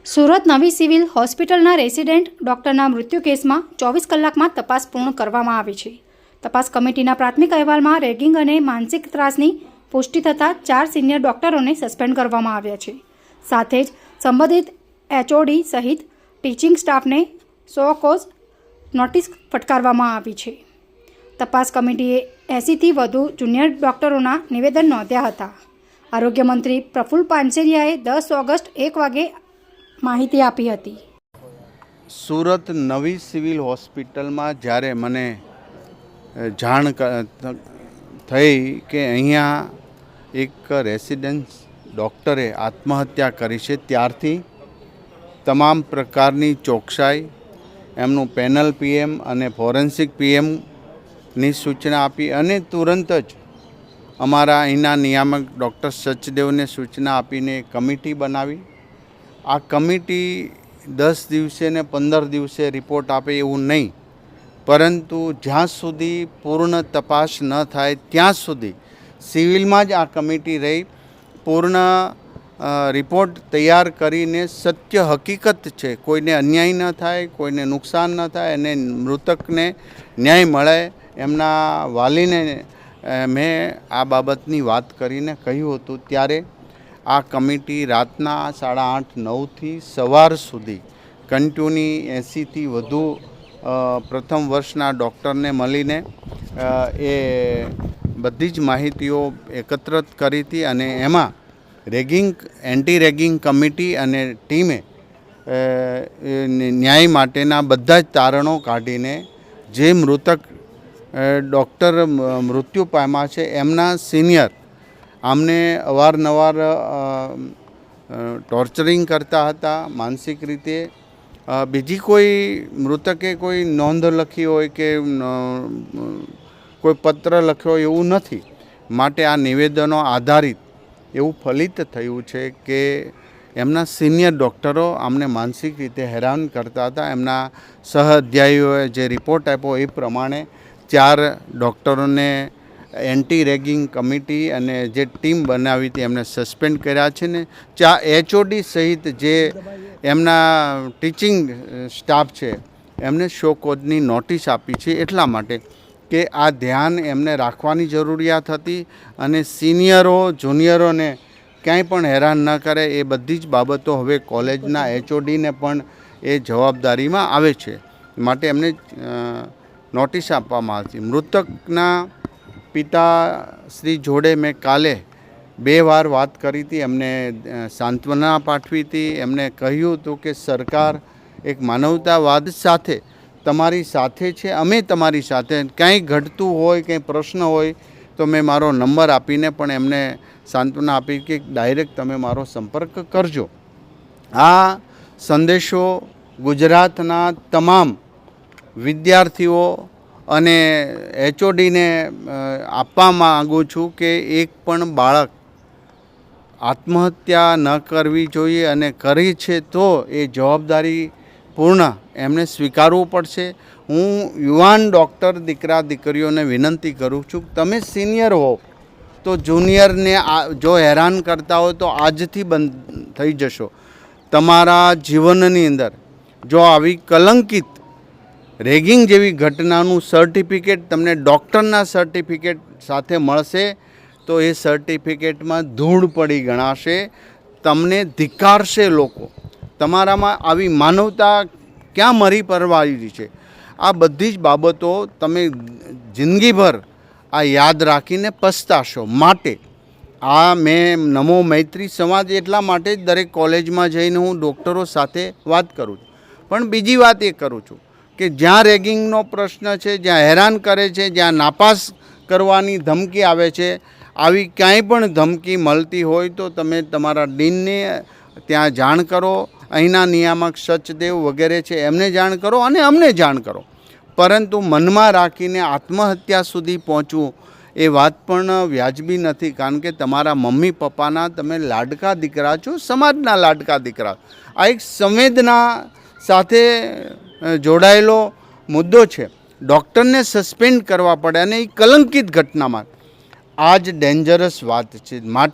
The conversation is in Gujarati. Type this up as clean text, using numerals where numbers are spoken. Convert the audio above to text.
સુરત નવી સિવિલ હોસ્પિટલના રેસિડેન્ટ ડોક્ટરના મૃત્યુ કેસમાં 24 કલાકમાં તપાસ પૂર્ણ કરવામાં આવી છે. તપાસ કમિટીના પ્રાથમિક અહેવાલમાં રેગિંગ અને માનસિક ત્રાસની પુષ્ટિ થતાં 4 સિનિયર ડોક્ટરોને સસ્પેન્ડ કરવામાં આવ્યા છે. સાથે જ સંબંધિત એચઓડી સહિત ટીચિંગ સ્ટાફને સો કોઝ નોટિસ ફટકારવામાં આવી છે. તપાસ કમિટીએ 80થી વધુ જુનિયર ડોક્ટરોના નિવેદન નોંધ્યા હતા. આરોગ્ય મંત્રી પ્રફુલ્લ પાનસેરિયાએ 10 ઓગસ્ટ 1 વાગે માહિતી આપી હતી. સુરત નવી સિવિલ હોસ્પિટલમાં જ્યારે મને જાણ થઈ કે અહીંયા એક રેસિડેન્ટ ડૉક્ટરે આત્મહત્યા કરી છે, ત્યારથી તમામ પ્રકારની ચોકસાઈ એમનું પેનલ પીએમ અને ફોરેન્સિક પીએમની સૂચના આપી અને તુરંત જ અમારા અહીંના નિયામક ડૉક્ટર સચદેવને સૂચના આપીને કમિટી બનાવી. આ કમિટી 10 દિવસે ને 15 દિવસે રિપોર્ટ આપે એવું નહીં, પરંતુ જ્યાં સુધી પૂર્ણ તપાસ ન થાય ત્યાં સુધી સિવિલમાં જ આ કમિટી રહી પૂર્ણ રિપોર્ટ તૈયાર કરીને સત્ય હકીકત છે, કોઈને અન્યાય ન થાય, કોઈને નુકસાન ન થાય અને મૃતકને ન્યાય મળે. એમના વાલીને મેં આ બાબતની વાત કરીને કહ્યું હતું. ત્યારે આ કમિટી રાતના 8:30-9થી સવાર સુધી કન્ટિન્યુ 80થી વધુ પ્રથમ વર્ષના ડૉક્ટરને મળીને એ બધી જ માહિતીઓ એકત્રિત કરી હતી અને એમાં એન્ટી રેગિંગ કમિટી અને ટીમે ન્યાય માટેના બધા જ તારણો કાઢીને જે મૃતક ડૉક્ટર મૃત્યુ પામ્યા છે એમના સિનિયર આમને અવારનવાર ટોર્ચરિંગ કરતા હતા માનસિક રીતે. બીજી કોઈ મૃતકે કોઈ નોંધ લખી હોય કે કોઈ પત્ર લખ્યો એવું નથી. માટે આ નિવેદનો આધારિત એવું ફલિત થયું છે કે એમના સિનિયર ડૉક્ટરો આમને માનસિક રીતે હેરાન કરતા હતા. એમના સહઅધ્યાયીઓએ જે રિપોર્ટ આપ્યો એ પ્રમાણે 4 ડૉક્ટરોને એન્ટી રેગિંગ કમિટી અને જે ટીમ બનાવી હતી એમને સસ્પેન્ડ કર્યા છે ને એચઓડી સહિત જે એમના ટીચિંગ સ્ટાફ છે એમને શો કોઝની નોટિસ આપી છે. એટલા માટે કે આ ધ્યાન એમને રાખવાની જરૂરિયાત હતી અને સિનિયરો જુનિયરોને ક્યાંય પણ હેરાન ન કરે એ બધી જ બાબતો હવે કોલેજના એચઓડીને પણ એ જવાબદારીમાં આવે છે. માટે એમને નોટિસ આપવામાં આવી. મૃતકના પિતા શ્રી જોડે મેં કાલે 2 વાર વાત કરી હતી. એમને સાંત્વના પાઠવી હતી. એમને કહ્યું હતું કે સરકાર એક માનવતાવાદ સાથે તમારી સાથે છે, અમે તમારી સાથે. કંઈ ઘટતું હોય, કંઈ પ્રશ્ન હોય તો મેં મારો નંબર આપીને પણ એમને સાંત્વના આપી કે ડાયરેક્ટ તમે મારો સંપર્ક કરજો. આ સંદેશો ગુજરાતના તમામ વિદ્યાર્થીઓ અને એચઓડીને આપવા માગું છું કે એક પણ બાળક આત્મહત્યા ન કરવી જોઈએ અને કરી છે તો એ જવાબદારી પૂર્ણ એમને સ્વીકારવું પડશે. હું યુવાન ડૉક્ટર દીકરા દીકરીઓને વિનંતી કરું છું, તમે સિનિયર હો તો જુનિયરને જો હેરાન કરતા હોય તો આજથી બંધ થઈ જશો. તમારા જીવનની અંદર જો આવી કલંકિત રેગિંગ જેવી ઘટનાનું સર્ટિફિકેટ તમને ડૉક્ટરના સર્ટિફિકેટ સાથે મળશે તો એ સર્ટિફિકેટમાં ધૂળ પડી ગણાશે, તમને ધિક્કારશે લોકો. તમારામાં આવી માનવતા ક્યાં મરી પરવારી છે? આ બધી જ બાબતો તમે જિંદગીભર આ યાદ રાખીને પસ્તાશો. માટે આ મેં નમો મૈત્રી સમાજ એટલા માટે જ દરેક કોલેજમાં જઈને હું ડૉક્ટરો સાથે વાત કરું છું. પણ બીજી વાત એ કરું છું કે જ્યાં રેગિંગનો પ્રશ્ન છે, જ્યાં હેરાન કરે છે, જ્યાં નાપાસ કરવાની ધમકી આવે છે, આવી ક્યાંય પણ ધમકી મળતી હોય તો તમે તમારા ડીનને ત્યાં જાણ કરો. અહીંના નિયામક સચદેવ વગેરે છે એમને જાણ કરો અને અમને જાણ કરો. પરંતુ મનમાં રાખીને આત્મહત્યા સુધી પહોંચવું એ વાત પણ વ્યાજબી નથી. કારણ કે તમારા મમ્મી પપ્પાના તમે લાડકા દીકરા છો, સમાજના લાડકા દીકરા. આ એક સંવેદના સાથે જોડાયેલો મુદ્દો છે. ડૉક્ટરને સસ્પેન્ડ કરવા પડે અને એ કલંકિત ઘટનામાં આ જ ડેન્જરસ વાત છે. માટે